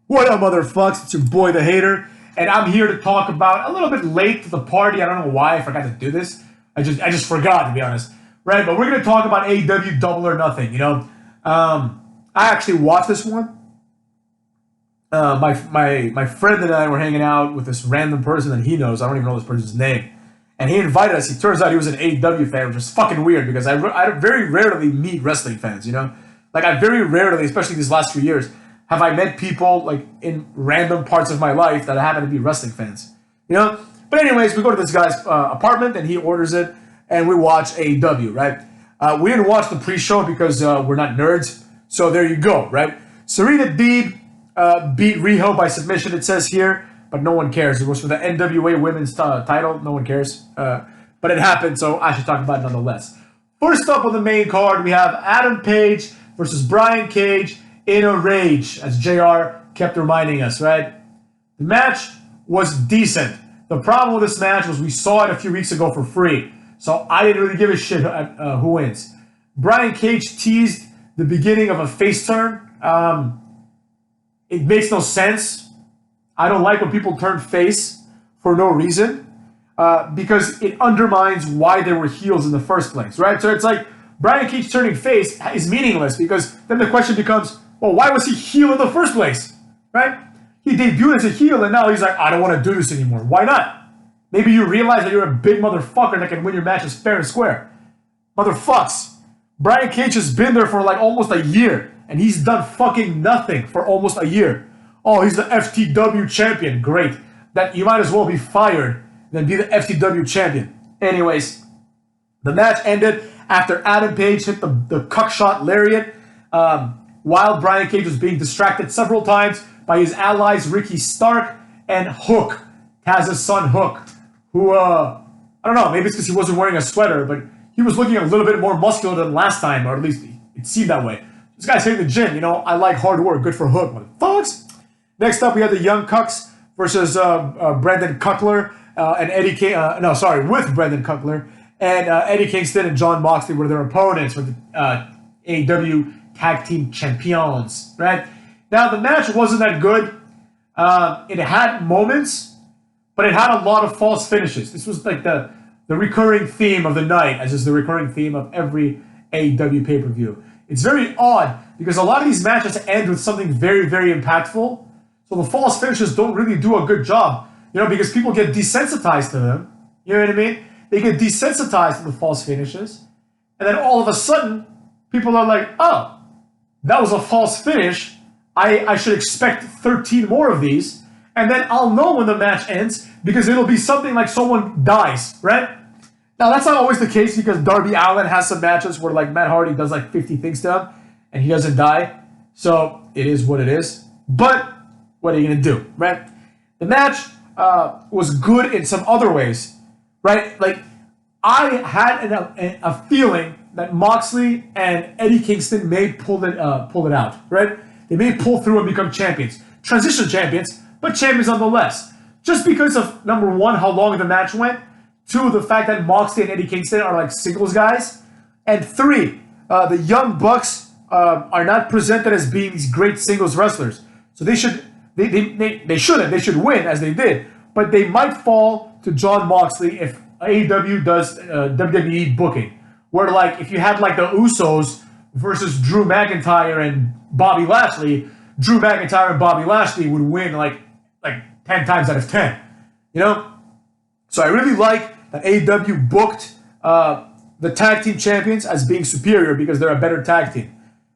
What up, motherfucks? It's your boy, the Hater, and I'm here to talk about a little bit late to the party. I don't know why I forgot to do this. I just forgot, to be honest. Right, but we're gonna talk about AEW Double or Nothing. I actually watched this one. My friend and I were hanging out with this random person that he knows. I don't even know this person's name, and he invited us. He turns out he was an AEW fan, which was fucking weird because I very rarely meet wrestling fans. Like I very rarely, especially these last few years, have I met people like in random parts of my life that happen to be wrestling fans. But anyways, we go to this guy's apartment and he orders it, and we watch AEW. Right? We didn't watch the pre-show because we're not nerds. So there you go. Right? Serena Deeb beat Riho by submission. It says here, but no one cares. It was for the NWA Women's title. No one cares. But it happened, so I should talk about it nonetheless. First up on the main card, we have Adam Page versus Brian Cage in a rage, as JR kept reminding us, right? The match was decent. The problem with this match was we saw it a few weeks ago for free, so I didn't really give a shit who wins. Brian Cage teased the beginning of a face turn. It makes no sense. I don't like when people turn face for no reason, because it undermines why they were heels in the first place, right? So it's like Brian Cage turning face is meaningless because then the question becomes, well, why was he heel in the first place, right? He debuted as a heel and now he's like, I don't want to do this anymore. Why not? Maybe you realize that you're a big motherfucker that can win your matches fair and square. Motherfucks. Brian Cage has been there for like almost a year and he's done fucking nothing for almost a year. Oh, he's the FTW champion. Great. That you might as well be fired than be the FTW champion. Anyways, the match ended after Adam Page hit the cuckshot lariat, while Brian Cage was being distracted several times by his allies Ricky Stark and Hook, Taz's son Hook, who, I don't know, maybe it's because he wasn't wearing a sweater, but he was looking a little bit more muscular than last time, or at least it seemed that way. This guy's hitting the gym, I like hard work, good for Hook, motherfuckers. Next up, we had the Young Cucks versus Brandon Cutler and Eddie King, with Brandon Cutler, and Eddie Kingston and John Moxley were their opponents for the AEW Tag Team Champions, right? Now, the match wasn't that good. It had moments, but it had a lot of false finishes. This was like the recurring theme of the night, as is the recurring theme of every AEW pay-per-view. It's very odd, because a lot of these matches end with something very, very impactful, so the false finishes don't really do a good job, because people get desensitized to them. You know what I mean? They get desensitized to the false finishes, and then all of a sudden, people are like, oh, that was a false finish. I should expect 13 more of these. And then I'll know when the match ends because it'll be something like someone dies, right? Now, that's not always the case because Darby Allin has some matches where like Matt Hardy does like 50 things to him and he doesn't die. So it is what it is. But what are you going to do, right? The match was good in some other ways, right? Like I had a feeling that Moxley and Eddie Kingston may pull it out, right? They may pull through and become champions. Transition champions, but champions nonetheless. Just because of, number one, how long the match went. Two, the fact that Moxley and Eddie Kingston are like singles guys. And three, the Young Bucks are not presented as being these great singles wrestlers. So they should win as they did. But they might fall to John Moxley if AEW does WWE booking. Where like if you had like the Usos versus Drew McIntyre and Bobby Lashley, Drew McIntyre and Bobby Lashley would win like 10 times out of 10. So I really like that AEW booked the tag team champions as being superior because they're a better tag team.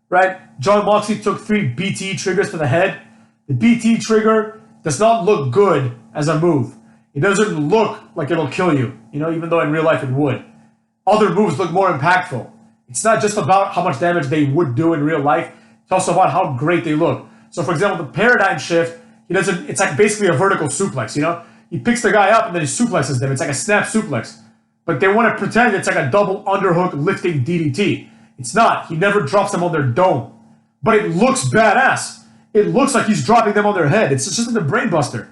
Right? John Moxley took 3 BTE triggers to the head. The BTE trigger does not look good as a move. It doesn't look like it'll kill you, even though in real life it would. Other moves look more impactful. It's not just about how much damage they would do in real life. It's also about how great they look. So, for example, the paradigm shift, it's like basically a vertical suplex, He picks the guy up and then he suplexes them. It's like a snap suplex. But they want to pretend it's like a double underhook lifting DDT. It's not. He never drops them on their dome. But it looks badass. It looks like he's dropping them on their head. It's just like a brain buster.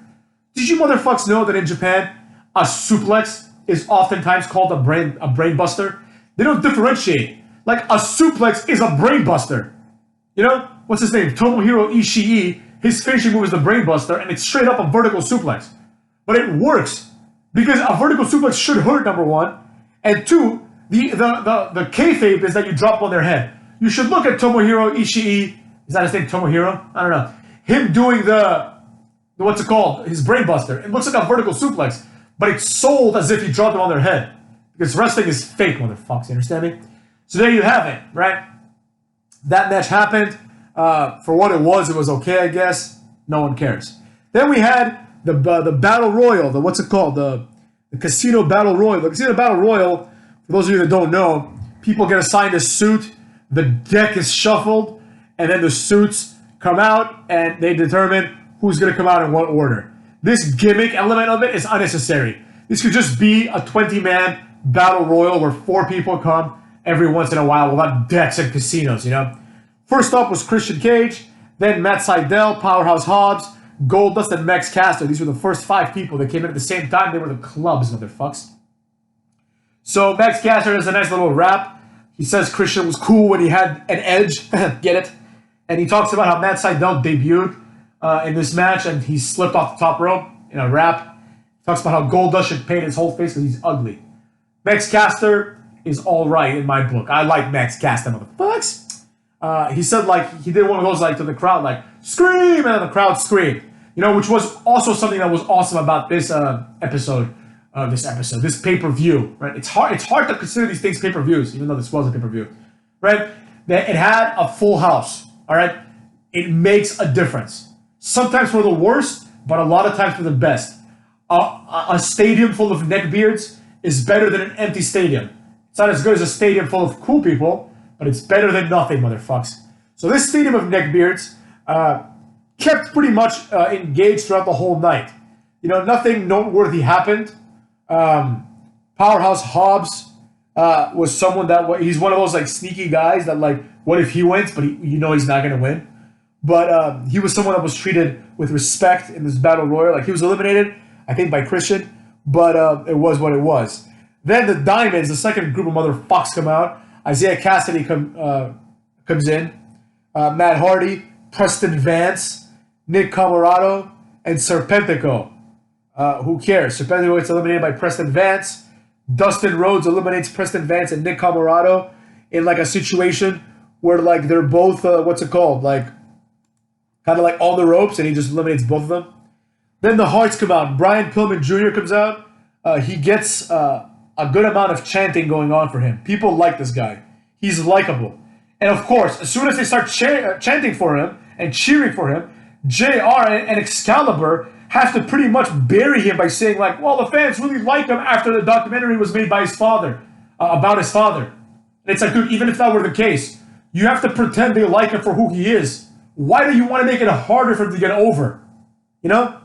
Did you motherfuckers know that in Japan, a suplex is oftentimes called a brain buster? They don't differentiate. Like, a suplex is a brain buster. What's his name? Tomohiro Ishii his finishing move is the brainbuster, and it's straight up a vertical suplex. But it works because a vertical suplex should hurt, number one, and two, the kayfabe is that you drop on their head. You should look at Tomohiro Ishii. Is that his name, Tomohiro? I don't know. Him doing what's it called? His brainbuster. It looks like a vertical suplex, but it's sold as if he dropped them on their head. Because wrestling is fake, motherfuckers. You understand me? So there you have it, right? That match happened. For what it was okay, I guess. No one cares. Then we had the Battle Royal. What's it called? The Casino Battle Royal. The Casino Battle Royal, for those of you that don't know, people get assigned a suit. The deck is shuffled. And then the suits come out. And they determine who's going to come out in what order. This gimmick element of it is unnecessary. This could just be a 20-man Battle Royal where 4 people come every once in a while without decks and casinos, you know? First up was Christian Cage, then Matt Sydal, Powerhouse Hobbs, Goldust, and Max Caster. These were the first 5 people that came in at the same time. They were the clubs, motherfucks. So Max Caster has a nice little rap. He says Christian was cool when he had an edge. Get it? And he talks about how Matt Sydal debuted in this match and he slipped off the top rope in a rap. He talks about how Goldust should paint his whole face because he's ugly. Max Caster is alright in my book. I like Max Caster, motherfucks. He said, like, he did one of those, like, to the crowd, like, scream, and then the crowd screamed. You know, which was also something that was awesome about this this pay-per-view, right? It's hard to consider these things pay-per-views, even though this was a pay-per-view, right? It had a full house, all right? It makes a difference. Sometimes for the worst, but a lot of times for the best. A stadium full of neckbeards is better than an empty stadium. It's not as good as a stadium full of cool people, but it's better than nothing, motherfucks. So this stadium of neckbeards kept pretty much engaged throughout the whole night. You know, nothing noteworthy happened. Powerhouse Hobbs was someone that he's one of those like sneaky guys that like, what if he wins, but he's not going to win. But he was someone that was treated with respect in this battle royal. Like he was eliminated, I think, by Christian, but it was what it was. Then the Diamonds, the second group of motherfucks, come out. Isaiah Cassidy comes in. Matt Hardy, Preston Vance, Nick Camarado, and Serpentico. Who cares? Serpentico gets eliminated by Preston Vance. Dustin Rhodes eliminates Preston Vance and Nick Camarado in like a situation where like they're both like kind of like on the ropes, and he just eliminates both of them. Then the Hearts come out. Brian Pillman Jr. comes out. He gets a good amount of chanting going on for him. People like this guy. He's likable. And of course, as soon as they start chanting for him and cheering for him, JR and Excalibur have to pretty much bury him by saying like, well, the fans really like him after the documentary was made by his father, about his father. And it's like, dude, even if that were the case, you have to pretend they like him for who he is. Why do you want to make it harder for him to get over? You know?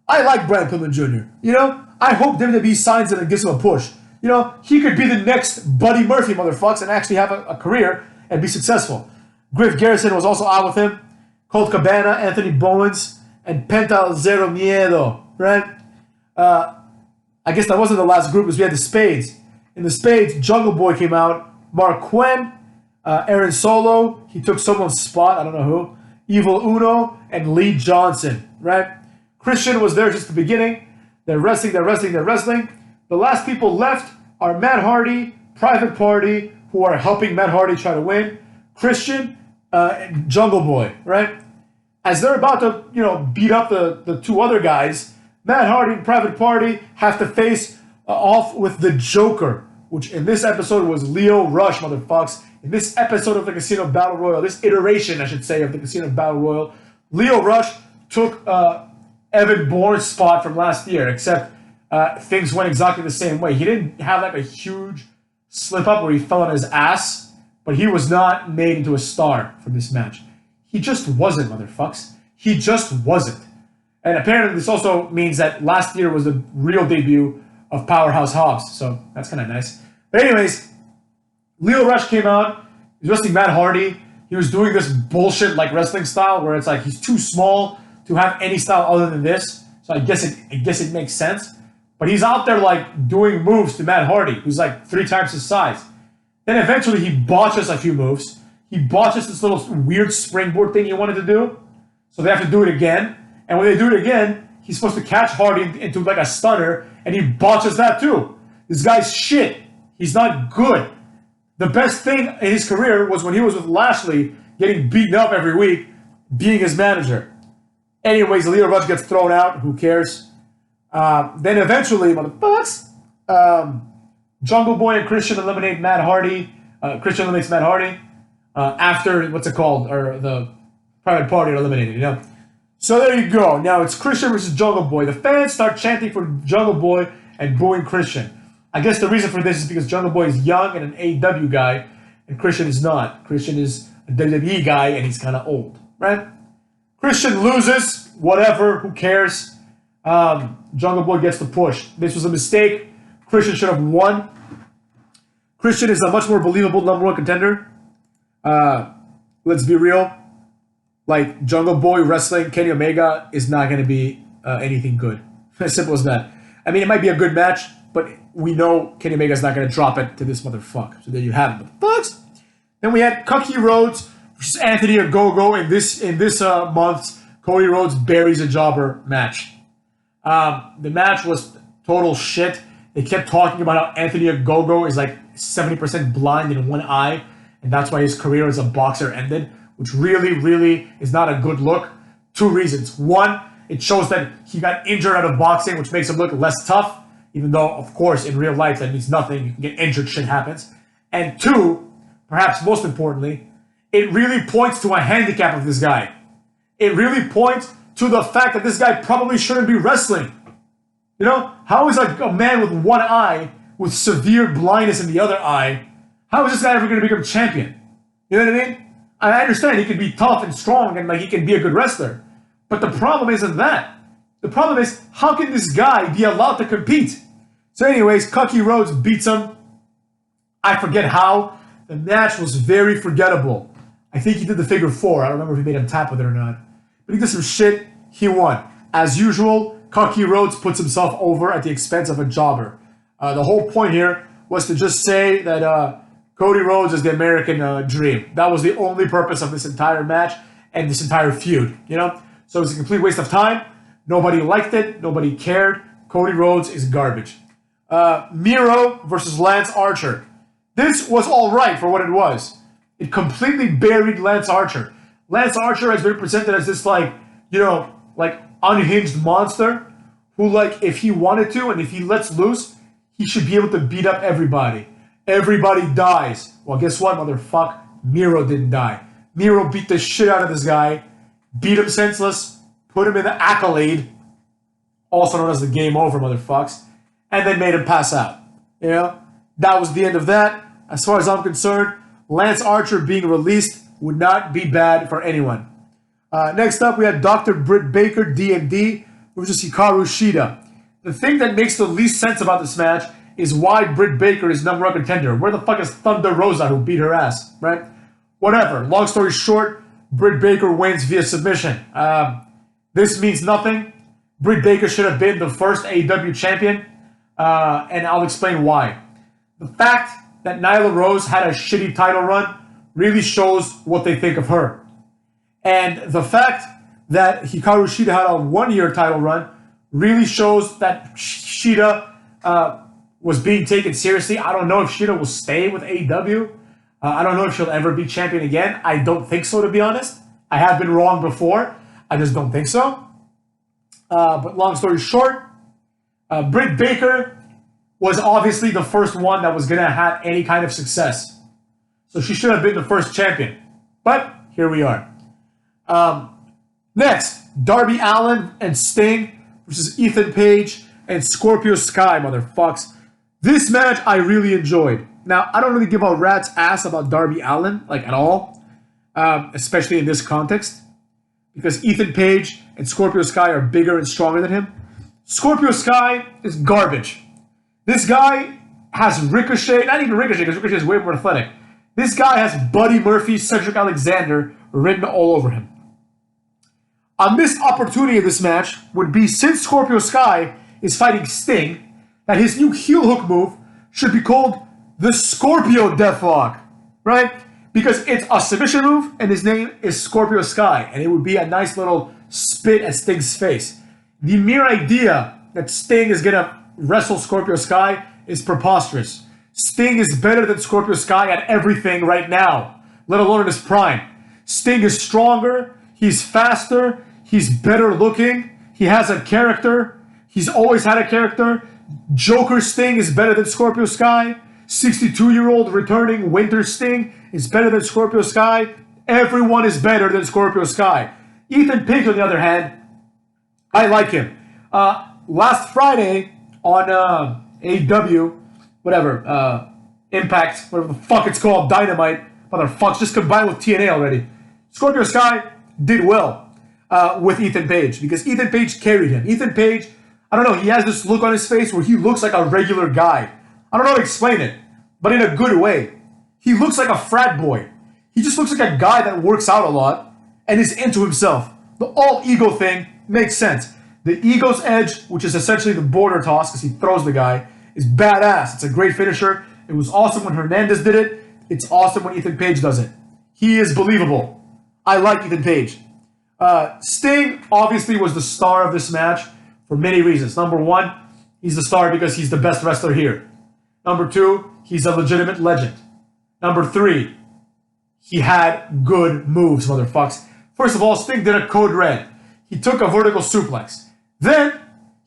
I like Brian Pillman Jr. You know? I hope WWE signs him and gives him a push. You know, he could be the next Buddy Murphy, motherfucks, and actually have a career and be successful. Griff Garrison was also out with him. Colt Cabana, Anthony Bowens, and Penta Zero Miedo, right? I guess that wasn't the last group because we had the Spades. In the Spades, Jungle Boy came out. Mark Quinn, Aaron Solo, he took someone's spot, I don't know who. Evil Uno, and Lee Johnson, right? Christian was there just at the beginning. They're wrestling. The last people left are Matt Hardy, Private Party, who are helping Matt Hardy try to win, Christian, and Jungle Boy, right? As they're about to, beat up the 2 other guys, Matt Hardy and Private Party have to face off with the Joker, which in this episode was Lio Rush, motherfucks. In this episode of the Casino Battle Royal, this iteration, I should say, of the Casino Battle Royal, Lio Rush took Evan Bourne's spot from last year, except things went exactly the same way. He didn't have like a huge slip up where he fell on his ass, but he was not made into a star for this match. He just wasn't, motherfucks. He just wasn't. And apparently this also means that last year was the real debut of Powerhouse Hobbs, so that's kind of nice. But anyways, Lio Rush came out. He was wrestling Matt Hardy. He was doing this bullshit like wrestling style where it's like he's too small to have any style other than this. So I guess it makes sense. But he's out there like doing moves to Matt Hardy, who's like 3 times his size. Then eventually he botches a few moves. He botches this little weird springboard thing he wanted to do. So they have to do it again. And when they do it again, he's supposed to catch Hardy into like a stunner, and he botches that too. This guy's shit. He's not good. The best thing in his career was when he was with Lashley, getting beaten up every week, being his manager. Anyways, Leo Rush gets thrown out. Who cares? Then eventually, motherfuckers, Jungle Boy and Christian eliminate Matt Hardy. Christian eliminates Matt Hardy after, what's it called? Or the Private Party are eliminated, you know? So there you go. Now it's Christian versus Jungle Boy. The fans start chanting for Jungle Boy and booing Christian. I guess the reason for this is because Jungle Boy is young and an AEW guy, and Christian is not. Christian is a WWE guy, and he's kind of old, right? Christian loses. Whatever. Who cares? Jungle Boy gets the push. This was a mistake. Christian should have won. Christian is a much more believable #1 contender. Let's be real. Like, Jungle Boy wrestling Kenny Omega is not going to be anything good. As simple as that. I mean, it might be a good match, but we know Kenny Omega's not going to drop it to this motherfucker. So there you have it, motherfuckers. Then we had Cody Rhodes versus Anthony Ogogo in this month's Cody Rhodes buries a jobber match. The match was total shit. They kept talking about how Anthony Ogogo is like 70% blind in one eye, and that's why his career as a boxer ended, which really, really is not a good look. 2 reasons. 1, it shows that he got injured out of boxing, which makes him look less tough, even though, of course, in real life, that means nothing. You can get injured, shit happens. And 2, perhaps most importantly, it really points to a handicap of this guy. It really points to the fact that this guy probably shouldn't be wrestling. You know, how is a man with one eye, with severe blindness in the other eye, how is this guy ever going to become champion? You know what I mean? I understand he can be tough and strong and like he can be a good wrestler. But the problem isn't that. The problem is, how can this guy be allowed to compete? So anyways, Cody Rhodes beats him. I forget how. The match was very forgettable. I think he did the figure 4. I don't remember if he made him tap with it or not. But he did some shit. He won. As usual, Cody Rhodes puts himself over at the expense of a jobber. The whole point here was to just say that Cody Rhodes is the American dream. That was the only purpose of this entire match and this entire feud, you know? So it was a complete waste of time. Nobody liked it. Nobody cared. Cody Rhodes is garbage. Miro versus Lance Archer. This was all right for what it was. It completely buried Lance Archer. Lance Archer has been presented as this, like, you know, like unhinged monster who, like, if he wanted to and if he lets loose, he should be able to beat up everybody. Everybody dies. Well, guess what, motherfucker? Miro didn't die. Miro beat the shit out of this guy, beat him senseless, put him in the accolade, also known as the game over, motherfucks, and then made him pass out. You know? That was the end of that. As far as I'm concerned, Lance Archer being released would not be bad for anyone. Next up, we had Dr. Britt Baker, DMD, versus Hikaru Shida. The thing that makes the least sense about this match is why Britt Baker is #1 contender. Where the fuck is Thunder Rosa who beat her ass, right? Whatever. Long story short, Britt Baker wins via submission. This means nothing. Britt Baker should have been the first AEW champion, and I'll explain why. The fact that Nyla Rose had a shitty title run really shows what they think of her. And the fact that Hikaru Shida had a 1-year title run really shows that Shida was being taken seriously. I don't know if Shida will stay with AEW. I don't know if she'll ever be champion again. I don't think so, to be honest. I have been wrong before. I just don't think so. But long story short, Britt Baker was obviously the first one that was going to have any kind of success. So she should have been the first champion. But here we are. Next, Darby Allin and Sting versus Ethan Page and Scorpio Sky, motherfucks. This match I really enjoyed. Now, I don't really give a rat's ass about Darby Allin, like, at all. Especially in this context. Because Ethan Page and Scorpio Sky are bigger and stronger than him. Scorpio Sky is garbage. This guy has Ricochet, not even Ricochet, because Ricochet is way more athletic. This guy has Buddy Murphy, Cedric Alexander written all over him. A missed opportunity of this match would be, since Scorpio Sky is fighting Sting, that his new heel hook move should be called the Scorpio Deathlock, right? Because it's a submission move, and his name is Scorpio Sky, and it would be a nice little spit at Sting's face. The mere idea that Sting is gonna wrestle Scorpio Sky is preposterous. Sting is better than Scorpio Sky at everything right now, let alone in his prime. Sting is stronger, he's faster, he's better looking, he has a character, he's always had a character. Joker Sting is better than Scorpio Sky. 62-year-old returning Winter Sting is better than Scorpio Sky. Everyone is better than Scorpio Sky. Ethan Page, on the other hand, I like him. Last Friday on AEW, whatever, Impact, whatever the fuck it's called, Dynamite, motherfuckers, just combined with TNA already. Scorpio Sky did well with Ethan Page because Ethan Page carried him. Ethan Page, I don't know, he has this look on his face where he looks like a regular guy. I don't know how to explain it, but in a good way. He looks like a frat boy. He just looks like a guy that works out a lot and is into himself. The all ego thing makes sense. The ego's edge, which is essentially the border toss because he throws the guy, is badass. It's a great finisher. It was awesome when Hernandez did it. It's awesome when Ethan Page does it. He is believable. I like Ethan Page. Sting obviously was the star of this match for many reasons. Number one, he's the star because he's the best wrestler here. Number two, he's a legitimate legend. Number three, he had good moves, motherfucks. First of all, Sting did a code red. He took a vertical suplex. Then,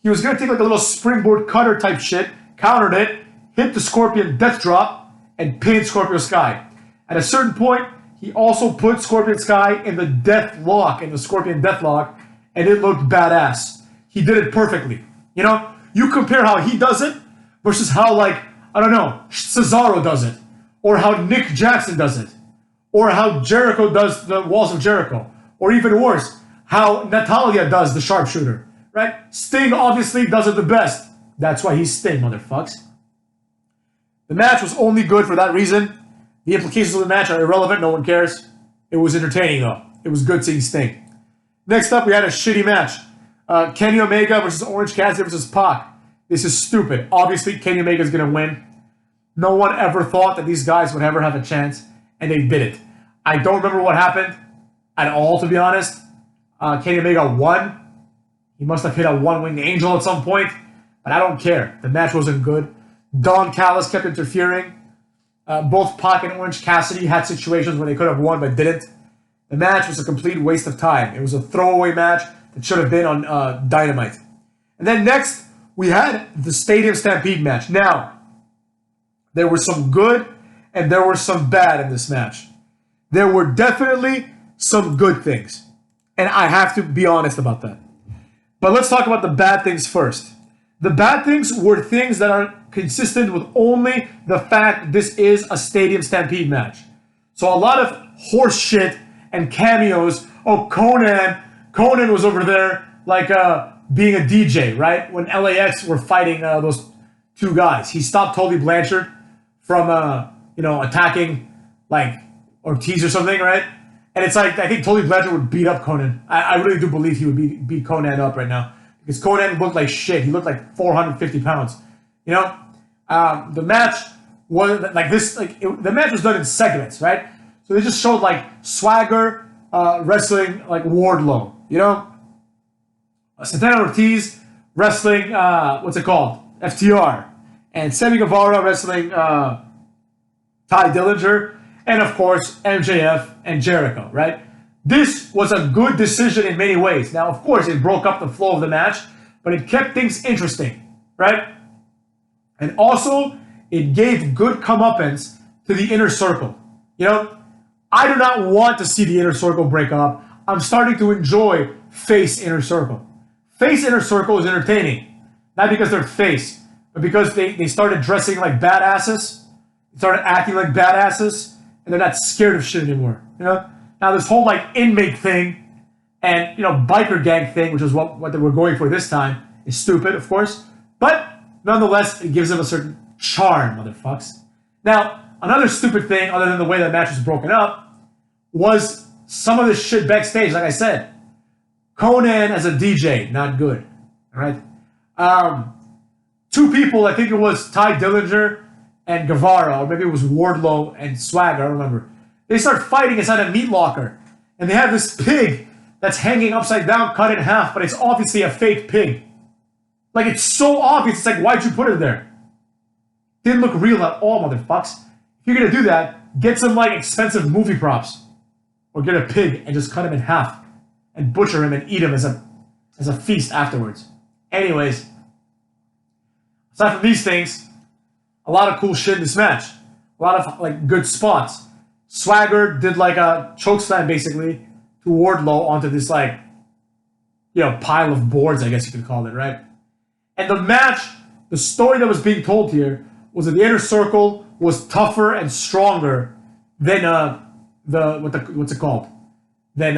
he was going to take like a little springboard cutter type shit, countered it, hit the Scorpion death drop, and pinned Scorpio Sky. At a certain point, he also put Scorpion Sky in the death lock, in the Scorpion death lock, and it looked badass. He did it perfectly. You know, you compare how he does it versus how, like, I don't know, Cesaro does it, or how Nick Jackson does it, or how Jericho does the Walls of Jericho, or even worse, how Natalia does the sharpshooter, right? Sting obviously does it the best. That's why he's Sting, motherfucks. The match was only good for that reason. The implications of the match are irrelevant. No one cares. It was entertaining, though. It was good seeing Sting. Next up, we had a shitty match. Kenny Omega versus Orange Cassidy versus Pac. This is stupid. Obviously, Kenny Omega is going to win. No one ever thought that these guys would ever have a chance, and they did it. I don't remember what happened at all, to be honest. Kenny Omega won. He must have hit a one-winged angel at some point, but I don't care. The match wasn't good. Don Callis kept interfering. Both Pac and Orange Cassidy had situations where they could have won but didn't. The match was a complete waste of time. It was a throwaway match that should have been on Dynamite. And then next, we had the Stadium Stampede match. Now, there were some good and there were some bad in this match. There were definitely some good things. And I have to be honest about that. But let's talk about the bad things first. The bad things were things that are consistent with only the fact this is a Stadium Stampede match. So a lot of horse shit and cameos. Oh, Conan was over there like being a DJ, right? When LAX were fighting those two guys. He stopped Tully Blanchard from, attacking like Ortiz or something, right? And it's like, I think Tully Blanchard would beat up Conan. I really do believe he would beat Conan up right now. Because Conan looked like shit. He looked like 450 pounds. You know? The match was like this, the match was done in segments, right? So they just showed like Swagger wrestling like Wardlow, you know? Santana Ortiz wrestling, what's it called? FTR. And Sammy Guevara wrestling Ty Dillinger. And of course, MJF and Jericho, right? This was a good decision in many ways. Now, of course, it broke up the flow of the match, but it kept things interesting, right? And also, it gave good comeuppance to the Inner Circle. You know, I do not want to see the Inner Circle break up. I'm starting to enjoy face Inner Circle. Face Inner Circle is entertaining. Not because they're face, but because they started dressing like badasses. They started acting like badasses. And they're not scared of shit anymore. You know? Now this whole like inmate thing and biker gang thing, which is what they were going for this time, is stupid, of course. But nonetheless, it gives them a certain charm, motherfucks. Now, another stupid thing, other than the way that match was broken up, was some of this shit backstage. Like I said, Conan as a DJ, not good. All right. Two people, I think it was Ty Dillinger and Guevara, or maybe it was Wardlow and Swagger, I don't remember. They start fighting inside a meat locker. And they have this pig that's hanging upside down, cut in half, but it's obviously a fake pig. Like, it's so obvious. It's like, why'd you put it there? Didn't look real at all, motherfucks. If you're gonna do that, get some, like, expensive movie props. Or get a pig and just cut him in half. And butcher him and eat him as a feast afterwards. Anyways, aside from these things, a lot of cool shit in this match. A lot of, like, good spots. Swagger did, like, a chokeslam, basically, to Wardlow onto this, like, you know, pile of boards, I guess you could call it, right? And the match, the story that was being told here was that the Inner Circle was tougher and stronger than what's it called? Than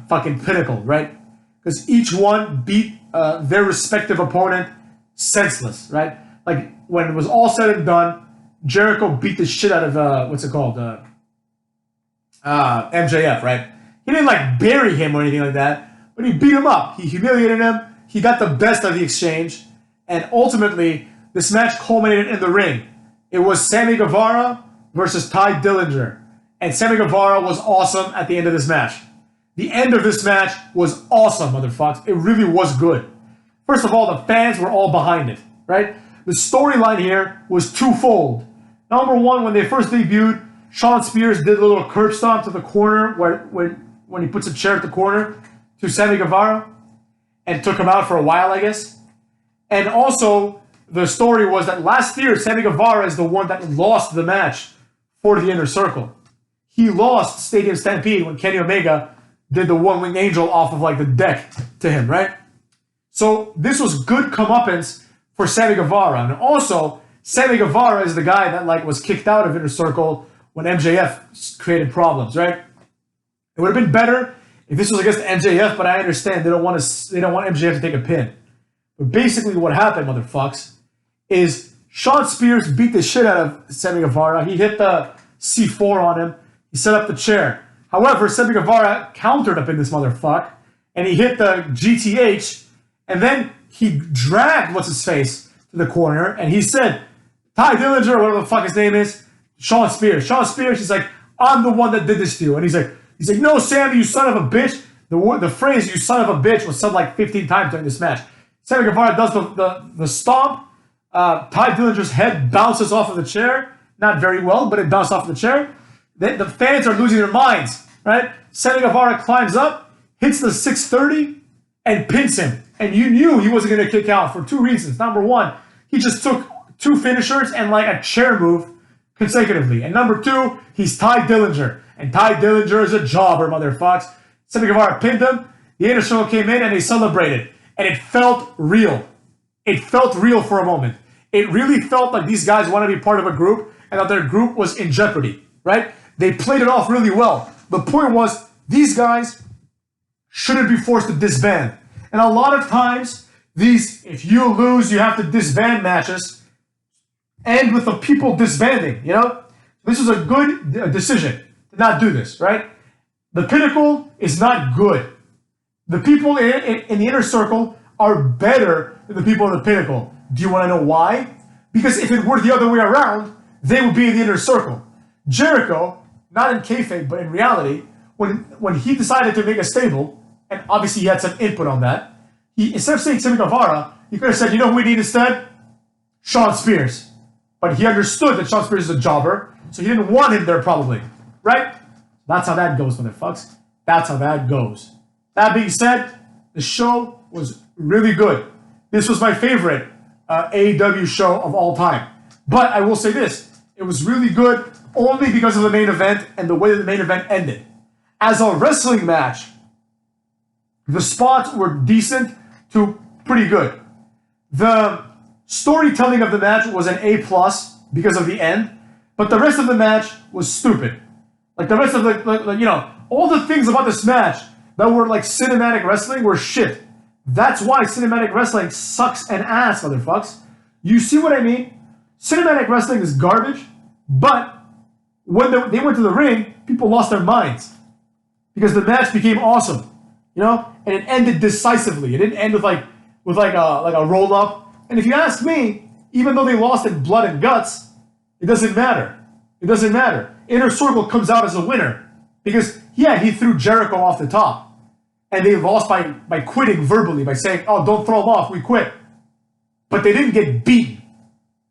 fucking Pinnacle, right? Because each one beat their respective opponent senseless, right? Like, when it was all said and done, Jericho beat the shit out of MJF, right? He didn't, like, bury him or anything like that, but he beat him up. He humiliated him. He got the best of the exchange. And ultimately, this match culminated in the ring. It was Sammy Guevara versus Ty Dillinger. And Sammy Guevara was awesome at the end of this match. The end of this match was awesome, motherfuckers. It really was good. First of all, the fans were all behind it, right? The storyline here was twofold. Number one, when they first debuted, Shawn Spears did a little curb stomp to the corner when he puts a chair at the corner to Sammy Guevara and took him out for a while, I guess. And also, the story was that last year, Sammy Guevara is the one that lost the match for the Inner Circle. He lost Stadium Stampede when Kenny Omega did the one-winged angel off of, like, the deck to him, right? So this was good comeuppance for Sammy Guevara. And also, Sammy Guevara is the guy that, like, was kicked out of Inner Circle when MJF created problems, right? It would have been better if this was against MJF, but I understand they don't want MJF to take a pin. But basically what happened, motherfucks, is Shawn Spears beat the shit out of Sammy Guevara. He hit the C4 on him. He set up the chair. However, Sammy Guevara countered up in this motherfucker, and he hit the GTH, and then he dragged what's-his-face to the corner, and he said, Ty Dillinger, or whatever the fuck his name is, Shawn Spears. Shawn Spears, he's like, I'm the one that did this to you. And he's like, no, Sammy, you son of a bitch. The phrase, you son of a bitch, was said like 15 times during this match. Sammy Guevara does the stomp. Ty Dillinger's head bounces off of the chair. Not very well, but it bounced off the chair. The fans are losing their minds, right? Sammy Guevara climbs up, hits the 630, and pins him. And you knew he wasn't going to kick out for two reasons. Number one, he just took two finishers and like a chair move consecutively. And number two, he's Ty Dillinger. And Ty Dillinger is a jobber, motherfucks. Sammy Guevara pinned him. The Inner Circle came in and they celebrated. And it felt real. It felt real for a moment. It really felt like these guys want to be part of a group and that their group was in jeopardy, right? They played it off really well. The point was, these guys shouldn't be forced to disband. And a lot of times, if you lose, you have to disband matches, end with the people disbanding, you know? This was a good decision to not do this, right? The Pinnacle is not good. The people in the Inner Circle are better than the people in the Pinnacle. Do you want to know why? Because if it were the other way around, they would be in the Inner Circle. Jericho, not in kayfabe, but in reality, when he decided to make a stable, and obviously he had some input on that, he, instead of saying Sammy Guevara, he could have said, you know who we need instead? Shawn Spears. But he understood that Shawn Spears is a jobber, so he didn't want him there probably, right? That's how that goes, motherfucks. That's how that goes. That being said, the show was really good. This was my favorite AEW show of all time. But I will say this, it was really good only because of the main event and the way that the main event ended. As a wrestling match, the spots were decent to pretty good. The storytelling of the match was an A+ because of the end, but the rest of the match was stupid. Like the rest of all the things about this match that were like cinematic wrestling were shit. That's why cinematic wrestling sucks an ass, motherfucks. You see what I mean? Cinematic wrestling is garbage, but when they went to the ring, people lost their minds because the match became awesome, you know, and it ended decisively. It didn't end with like a roll up. And if you ask me, even though they lost in blood and guts, it doesn't matter. It doesn't matter. Inner Circle comes out as a winner. Because, yeah, he threw Jericho off the top. And they lost by quitting verbally, by saying, oh, don't throw him off, we quit. But they didn't get beaten.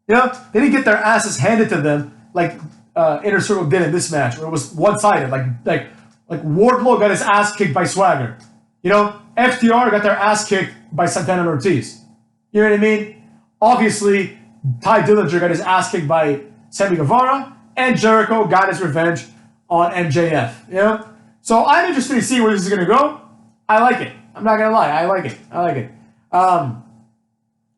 You know? They didn't get their asses handed to them like Inner Circle did in this match, where it was one-sided. Like Wardlow got his ass kicked by Swagger. You know? FTR got their ass kicked by Santana and Ortiz. You know what I mean? Obviously, Ty Dillinger got his ass kicked by Sammy Guevara, and Jericho got his revenge on MJF. You know? So I'm interested to see where this is going to go. I like it. I'm not going to lie. I like it.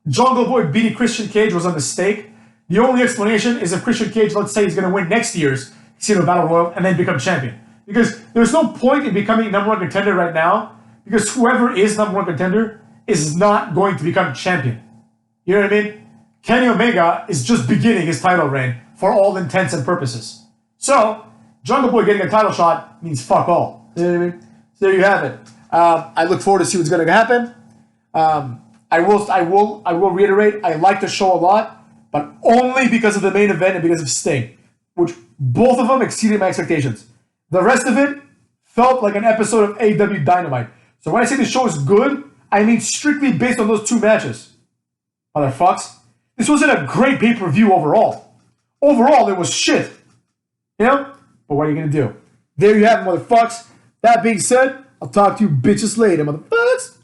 Jungle Boy beating Christian Cage was a mistake. The only explanation is if Christian Cage, let's say, he's going to win next year's Casino Battle Royal and then become champion. Because there's no point in becoming number one contender right now, because whoever is number one contender is not going to become champion. You know what I mean? Kenny Omega is just beginning his title reign for all intents and purposes. So, Jungle Boy getting a title shot means fuck all. You know what I mean? So there you have it. I look forward to see what's going to happen. I will reiterate, I like the show a lot, but only because of the main event and because of Sting, which both of them exceeded my expectations. The rest of it felt like an episode of AEW Dynamite. So when I say the show is good, I mean strictly based on those two matches. Motherfucks. This wasn't a great pay-per-view overall. Overall, it was shit. You know? But what are you going to do? There you have it, motherfucks. That being said, I'll talk to you bitches later, motherfuckers.